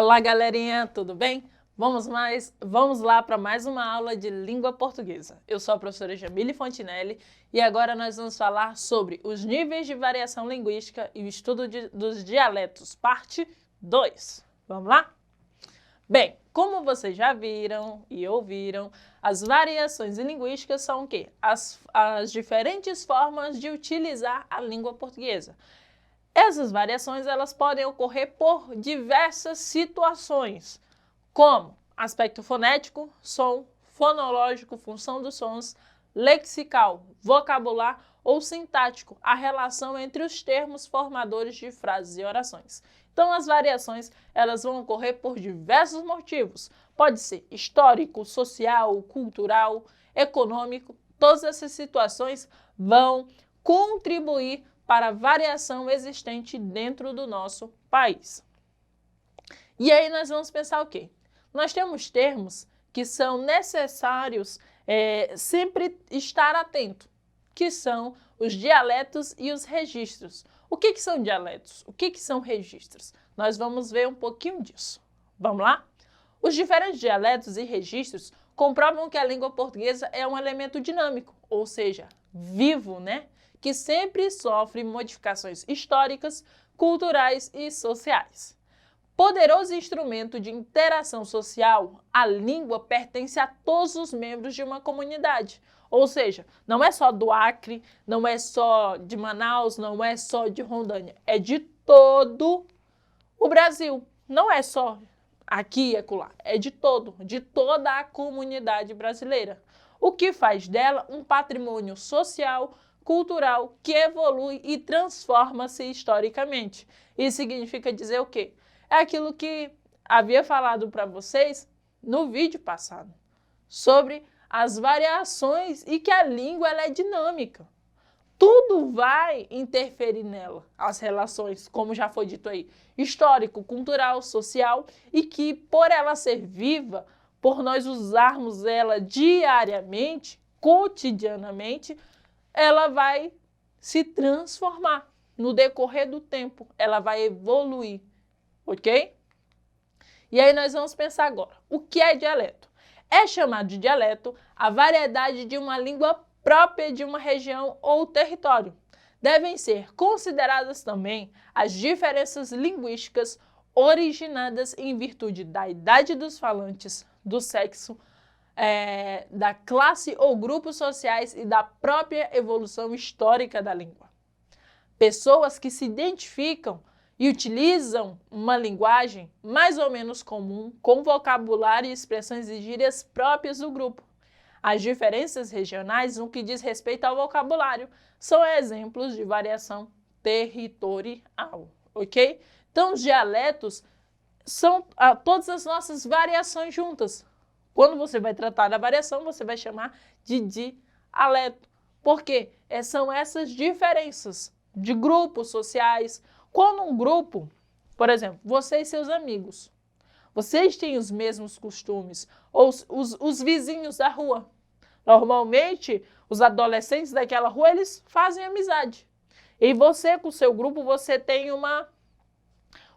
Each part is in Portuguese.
Olá, galerinha, tudo bem? Vamos lá para mais uma aula de língua portuguesa. Eu sou a professora Jamile Fontinelli e agora nós vamos falar sobre os níveis de variação linguística e o estudo dos dialetos, parte 2. Vamos lá? Bem, como vocês já viram e ouviram, as variações linguísticas são o quê? As diferentes formas de utilizar a língua portuguesa. Essas variações elas podem ocorrer por diversas situações, como aspecto fonético, som, fonológico, função dos sons, lexical, vocabular ou sintático, a relação entre os termos formadores de frases e orações. Então, as variações elas vão ocorrer por diversos motivos. Pode ser histórico, social, cultural, econômico. Todas essas situações vão contribuir para a variação existente dentro do nosso país. E aí nós vamos pensar o quê? Nós temos termos que são necessários sempre estar atento, que são os dialetos e os registros. O que são dialetos? O que são registros? Nós vamos ver um pouquinho disso. Vamos lá? Os diferentes dialetos e registros comprovam que a língua portuguesa é um elemento dinâmico, ou seja, vivo, né? Que sempre sofre modificações históricas, culturais e sociais. Poderoso instrumento de interação social, a língua pertence a todos os membros de uma comunidade. Ou seja, não é só do Acre, não é só de Manaus, não é só de Rondônia, é de todo o Brasil. Não é só aqui e acolá, é de toda a comunidade brasileira. O que faz dela um patrimônio social, cultural, que evolui e transforma-se historicamente. Isso significa dizer o quê? É aquilo que havia falado para vocês no vídeo passado, sobre as variações e que a língua ela é dinâmica. Tudo vai interferir nela, as relações, como já foi dito aí, histórico, cultural, social, e que por ela ser viva, por nós usarmos ela diariamente, cotidianamente, ela vai se transformar no decorrer do tempo, ela vai evoluir, ok? E aí nós vamos pensar agora, o que é dialeto? É chamado de dialeto a variedade de uma língua própria de uma região ou território. Devem ser consideradas também as diferenças linguísticas originadas em virtude da idade dos falantes, do sexo, da classe ou grupos sociais e da própria evolução histórica da língua. Pessoas que se identificam e utilizam uma linguagem mais ou menos comum, com vocabulário e expressões e gírias próprias do grupo. As diferenças regionais no que diz respeito ao vocabulário são exemplos de variação territorial, ok? Então, os dialetos são todas as nossas variações juntas. Quando você vai tratar da variação, você vai chamar de dialeto. Por quê? São essas diferenças de grupos sociais. Quando um grupo, por exemplo, você e seus amigos, vocês têm os mesmos costumes, ou os vizinhos da rua. Normalmente, os adolescentes daquela rua, eles fazem amizade. E você, com o seu grupo, você tem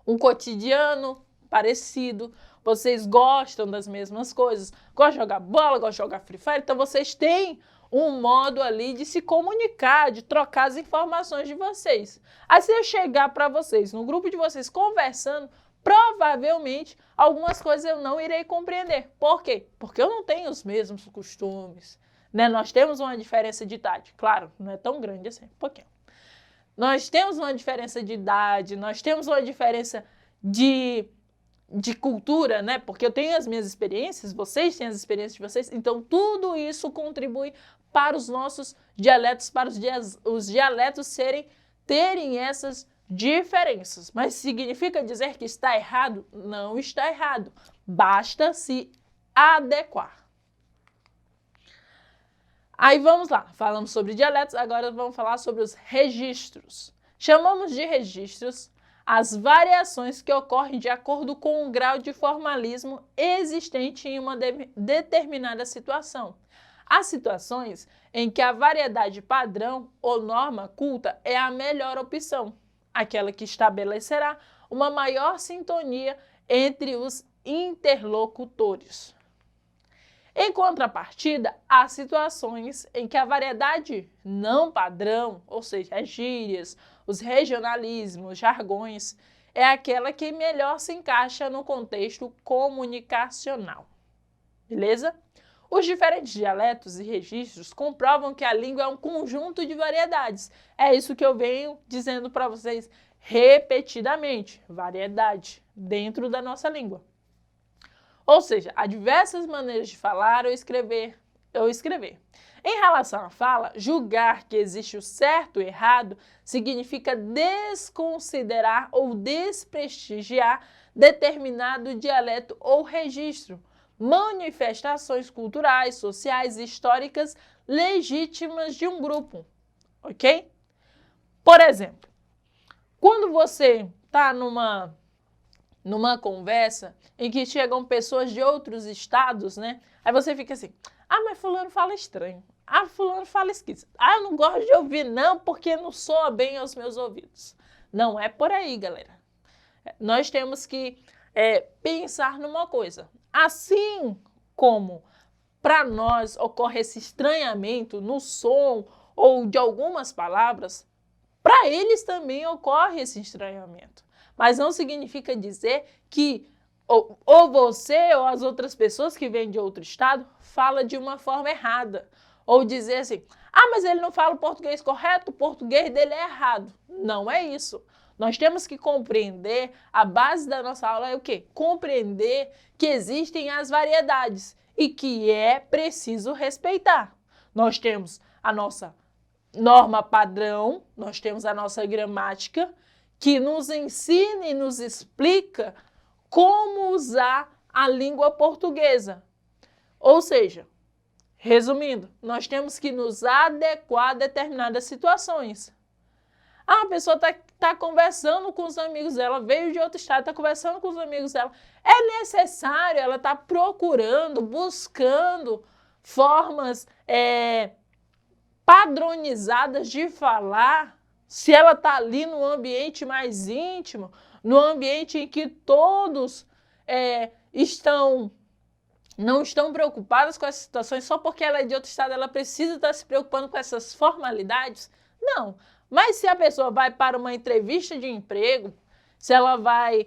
um cotidiano parecido, vocês gostam das mesmas coisas, gostam de jogar bola, gostam de jogar Free Fire, então vocês têm um modo ali de se comunicar, de trocar as informações de vocês. Aí se eu chegar para vocês, no grupo de vocês, conversando, provavelmente algumas coisas eu não irei compreender. Por quê? Porque eu não tenho os mesmos costumes, né? Nós temos uma diferença de idade, claro, não é tão grande assim, um pouquinho. Nós temos uma diferença de idade, nós temos uma diferença de cultura, né? Porque eu tenho as minhas experiências, vocês têm as experiências de vocês, então tudo isso contribui para os nossos dialetos, para os dialetos terem essas diferenças. Mas significa dizer que está errado? Não está errado. Basta se adequar. Aí vamos lá, falamos sobre dialetos, agora vamos falar sobre os registros. Chamamos de registros as variações que ocorrem de acordo com o grau de formalismo existente em uma determinada situação. Há situações em que a variedade padrão ou norma culta é a melhor opção, aquela que estabelecerá uma maior sintonia entre os interlocutores. Em contrapartida, há situações em que a variedade não padrão, ou seja, as gírias, os regionalismos, jargões, é aquela que melhor se encaixa no contexto comunicacional. Beleza? Os diferentes dialetos e registros comprovam que a língua é um conjunto de variedades. É isso que eu venho dizendo para vocês repetidamente, variedade dentro da nossa língua. Ou seja, há diversas maneiras de falar ou escrever. Em relação à fala, julgar que existe o certo e o errado significa desconsiderar ou desprestigiar determinado dialeto ou registro, manifestações culturais, sociais e históricas legítimas de um grupo, ok? Por exemplo, quando você está numa conversa em que chegam pessoas de outros estados, né? Aí você fica assim, mas fulano fala estranho, fulano fala esquisito, eu não gosto de ouvir não, porque não soa bem aos meus ouvidos. Não é por aí, galera. Nós temos que pensar numa coisa. Assim como para nós ocorre esse estranhamento no som ou de algumas palavras, para eles também ocorre esse estranhamento. Mas não significa dizer que ou você ou as outras pessoas que vêm de outro estado fala de uma forma errada. Ou dizer assim, mas ele não fala o português correto, o português dele é errado. Não é isso. Nós temos que compreender, a base da nossa aula é o quê? Compreender que existem as variedades e que é preciso respeitar. Nós temos a nossa norma padrão, nós temos a nossa gramática, que nos ensina e nos explica como usar a língua portuguesa. Ou seja, resumindo, nós temos que nos adequar a determinadas situações. A pessoa está conversando com os amigos dela, veio de outro estado, está conversando com os amigos dela. É necessário, ela está procurando, buscando formas padronizadas de falar. Se ela está ali no ambiente mais íntimo, no ambiente em que todos não estão preocupados com essas situações, só porque ela é de outro estado, ela precisa estar se preocupando com essas formalidades? Não. Mas se a pessoa vai para uma entrevista de emprego, se ela vai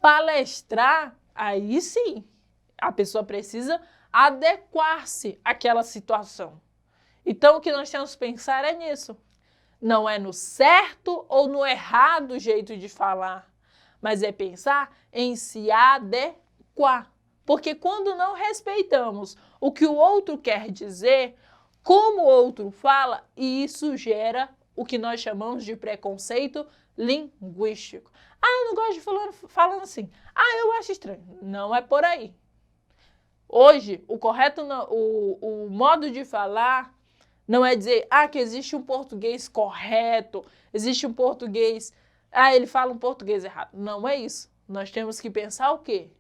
palestrar, aí sim, a pessoa precisa adequar-se àquela situação. Então, o que nós temos que pensar é nisso. Não é no certo ou no errado jeito de falar, mas é pensar em se adequar. Porque quando não respeitamos o que o outro quer dizer, como o outro fala, e isso gera o que nós chamamos de preconceito linguístico. Eu não gosto de fulano falando assim. Eu acho estranho. Não é por aí. Hoje, o correto, o modo de falar não é dizer que existe um português correto, existe um português, ele fala um português errado. Não é isso. Nós temos que pensar o quê?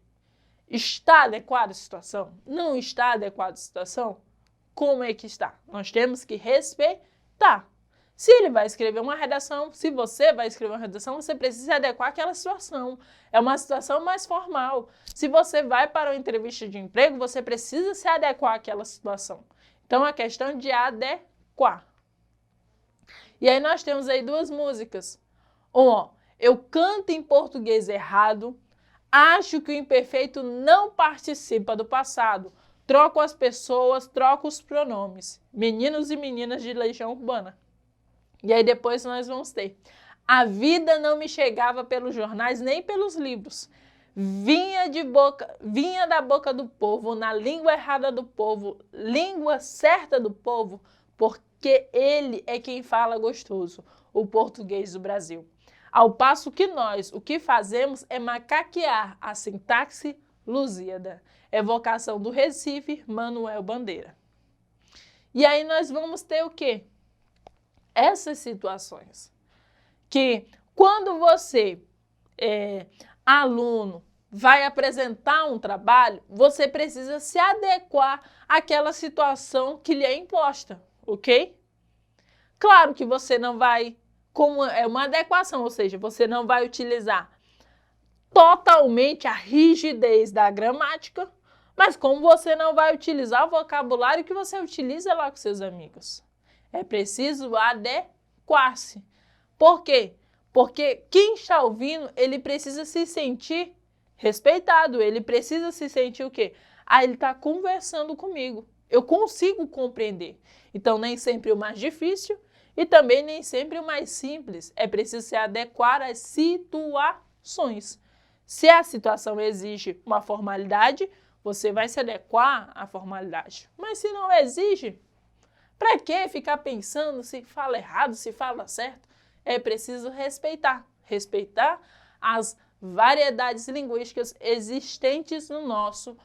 Está adequada a situação? Não está adequada a situação? Como é que está? Nós temos que respeitar. Se ele vai escrever uma redação, se você vai escrever uma redação, você precisa adequar àquela situação. É uma situação mais formal. Se você vai para uma entrevista de emprego, você precisa se adequar àquela situação. Então, a questão de adequar. E aí nós temos aí duas músicas. Eu canto em português errado, acho que o imperfeito não participa do passado, troco as pessoas, troco os pronomes. Meninos e meninas de Legião Urbana. E aí depois nós vamos ter. A vida não me chegava pelos jornais nem pelos livros. Vinha da boca do povo, na língua errada do povo, língua certa do povo, porque ele é quem fala gostoso, o português do Brasil. Ao passo que nós, o que fazemos é macaquear a sintaxe lusíada, evocação do Recife, Manuel Bandeira. E aí nós vamos ter o quê? Essas situações que quando você, aluno, vai apresentar um trabalho, você precisa se adequar àquela situação que lhe é imposta, ok? Claro que você não vai, como é uma adequação, ou seja, você não vai utilizar totalmente a rigidez da gramática, mas como você não vai utilizar o vocabulário que você utiliza lá com seus amigos. É preciso adequar-se. Por quê? Porque quem está ouvindo, ele precisa se sentir respeitado, ele precisa se sentir o quê? Ah, ele está conversando comigo, eu consigo compreender. Então, nem sempre o mais difícil e também nem sempre o mais simples. É preciso se adequar às situações. Se a situação exige uma formalidade, você vai se adequar à formalidade. Mas se não exige, para que ficar pensando se fala errado, se fala certo? É preciso respeitar. Respeitar as variedades linguísticas existentes no nosso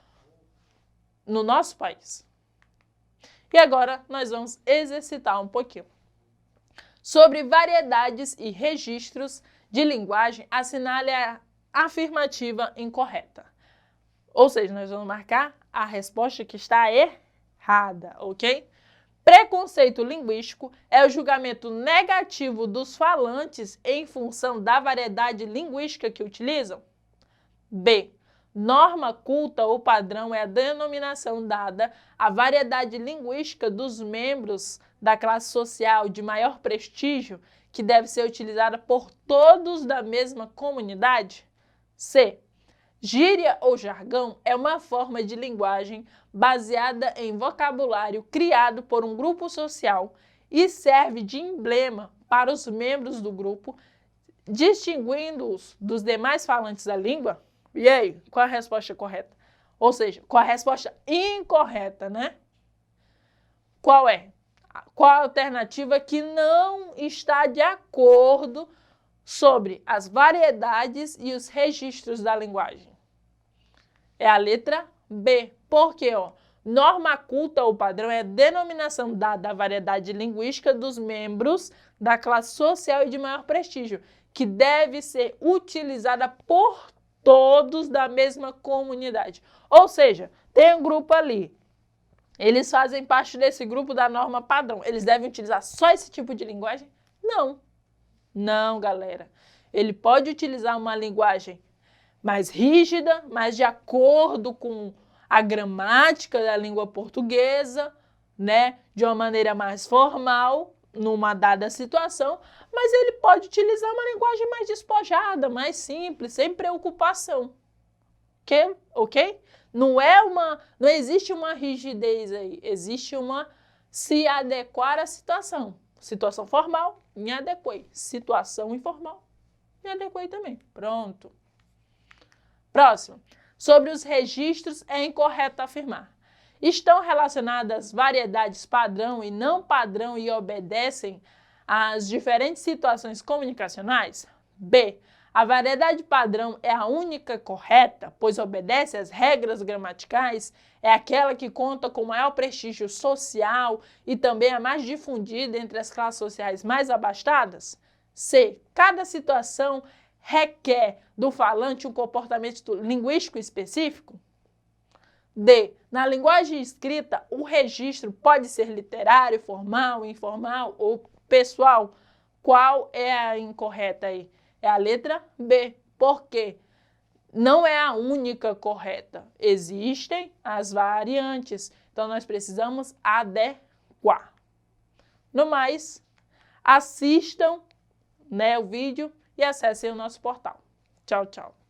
país. E agora nós vamos exercitar um pouquinho. Sobre variedades e registros de linguagem, assinale a afirmativa incorreta. Ou seja, nós vamos marcar a resposta que está errada, ok? Preconceito linguístico é o julgamento negativo dos falantes em função da variedade linguística que utilizam? B. Norma culta ou padrão é a denominação dada à variedade linguística dos membros da classe social de maior prestígio que deve ser utilizada por todos da mesma comunidade? C. Gíria ou jargão é uma forma de linguagem baseada em vocabulário criado por um grupo social e serve de emblema para os membros do grupo, distinguindo-os dos demais falantes da língua? E aí, qual a resposta correta? Ou seja, qual a resposta incorreta, né? Qual é? Qual a alternativa que não está de acordo sobre as variedades e os registros da linguagem? É a letra B. Por quê? Norma culta ou padrão é a denominação dada à variedade linguística dos membros da classe social e de maior prestígio, que deve ser utilizada por todos da mesma comunidade. Ou seja, tem um grupo ali, eles fazem parte desse grupo da norma padrão. Eles devem utilizar só esse tipo de linguagem? Não. Não, galera. Ele pode utilizar uma linguagem mais rígida, mais de acordo com a gramática da língua portuguesa, né? De uma maneira mais formal, numa dada situação, mas ele pode utilizar uma linguagem mais despojada, mais simples, sem preocupação. Ok? Não existe uma rigidez aí, existe uma se adequar à situação. Situação formal, me adequei. Situação informal, me adequei também. Pronto. Próximo. Sobre os registros, é incorreto afirmar. Estão relacionadas variedades padrão e não padrão e obedecem às diferentes situações comunicacionais? B. A variedade padrão é a única correta, pois obedece às regras gramaticais, é aquela que conta com maior prestígio social e também a mais difundida entre as classes sociais mais abastadas? C. Cada situação requer do falante um comportamento linguístico específico? D. Na linguagem escrita, o registro pode ser literário, formal, informal ou pessoal. Qual é a incorreta aí? É a letra B. Por quê? Não é a única correta. Existem as variantes. Então, nós precisamos adequar. No mais, assistam, né, o vídeo e acessem o nosso portal. Tchau, tchau.